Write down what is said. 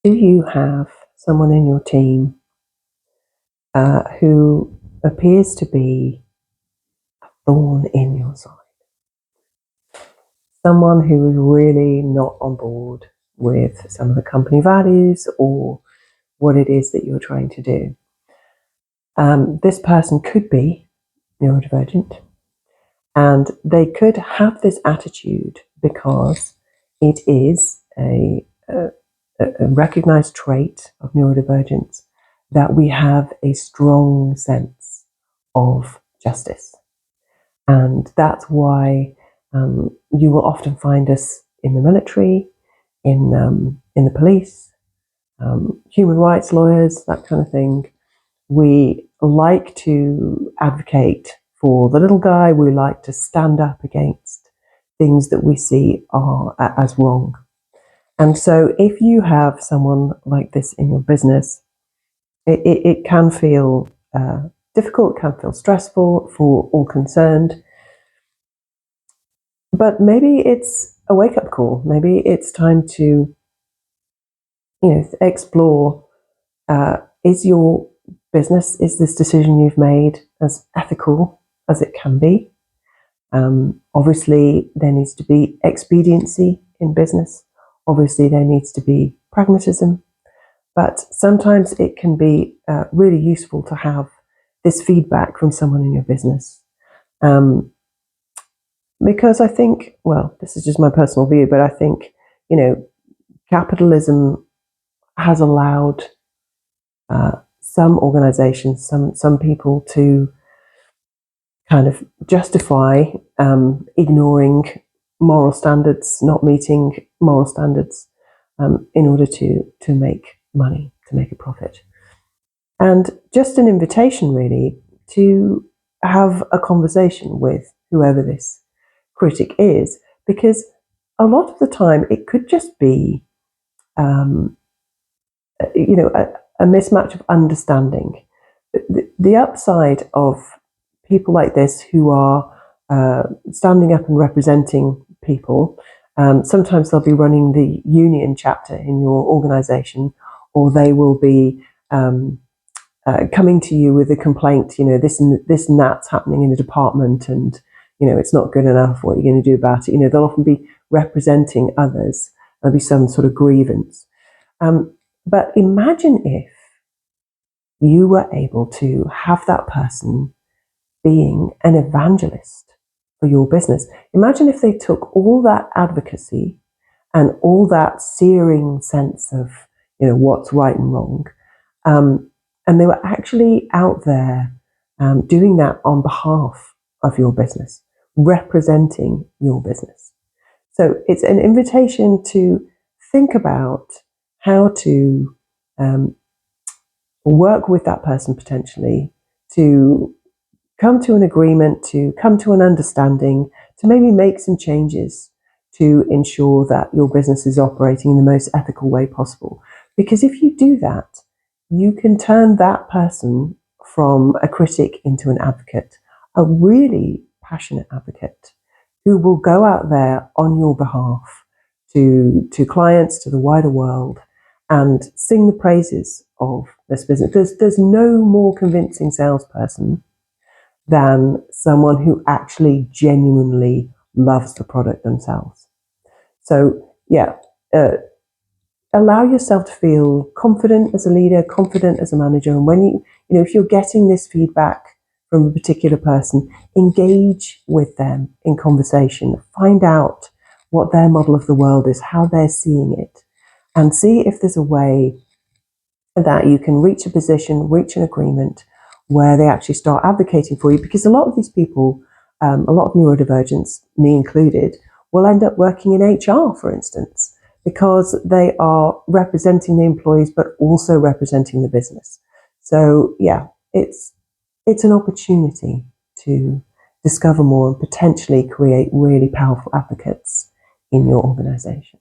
Do you have someone in your team who appears to be a thorn in your side? Someone who is really not on board with some of the company values or what it is that you're trying to do. This person could be neurodivergent, and they could have this attitude because it is a recognized trait of neurodivergence that we have a strong sense of justice. And that's why you will often find us in the military, in the police, human rights lawyers, that kind of thing. We like to advocate for the little guy. We like to stand up against things that we see are as wrong. And so if you have someone like this in your business, it can feel difficult, can feel stressful for all concerned. But maybe it's a wake-up call. Maybe it's time to, explore, is your business, is this decision you've made as ethical as it can be? Obviously, there needs to be expediency in business. Obviously, there needs to be pragmatism. But sometimes it can be really useful to have this feedback from someone in your business. Because I think, well, this is just my personal view, but I think, capitalism has allowed some organizations, some people to kind of justify ignoring moral standards, not meeting moral standards in order to make money, to make a profit. And just an invitation, really, to have a conversation with whoever this critic is, because a lot of the time it could just be, a mismatch of understanding. The upside of people like this who are standing up and representing people, sometimes they'll be running the union chapter in your organization, or they will be coming to you with a complaint, this and that's happening in the department, and it's not good enough. What are you going to do about it? They'll often be representing others. There'll be some sort of grievance. But imagine if you were able to have that person being an evangelist for your business. Imagine if they took all that advocacy and all that searing sense of what's right and wrong, and they were actually out there doing that on behalf of your business, representing your business. So it's an invitation to think about how to work with that person potentially, to come to an agreement, to come to an understanding, to maybe make some changes to ensure that your business is operating in the most ethical way possible. Because if you do that, you can turn that person from a critic into an advocate, a really passionate advocate who will go out there on your behalf to clients, to the wider world, and sing the praises of this business. There's no more convincing salesperson than someone who actually genuinely loves the product themselves. So allow yourself to feel confident as a leader, confident as a manager. And when if you're getting this feedback from a particular person, engage with them in conversation, find out what their model of the world is, how they're seeing it, and see if there's a way that you can reach a position, reach an agreement where they actually start advocating for you. Because a lot of these people, a lot of neurodivergents, me included, will end up working in HR, for instance, because they are representing the employees, but also representing the business. So it's an opportunity to discover more and potentially create really powerful advocates in your organization.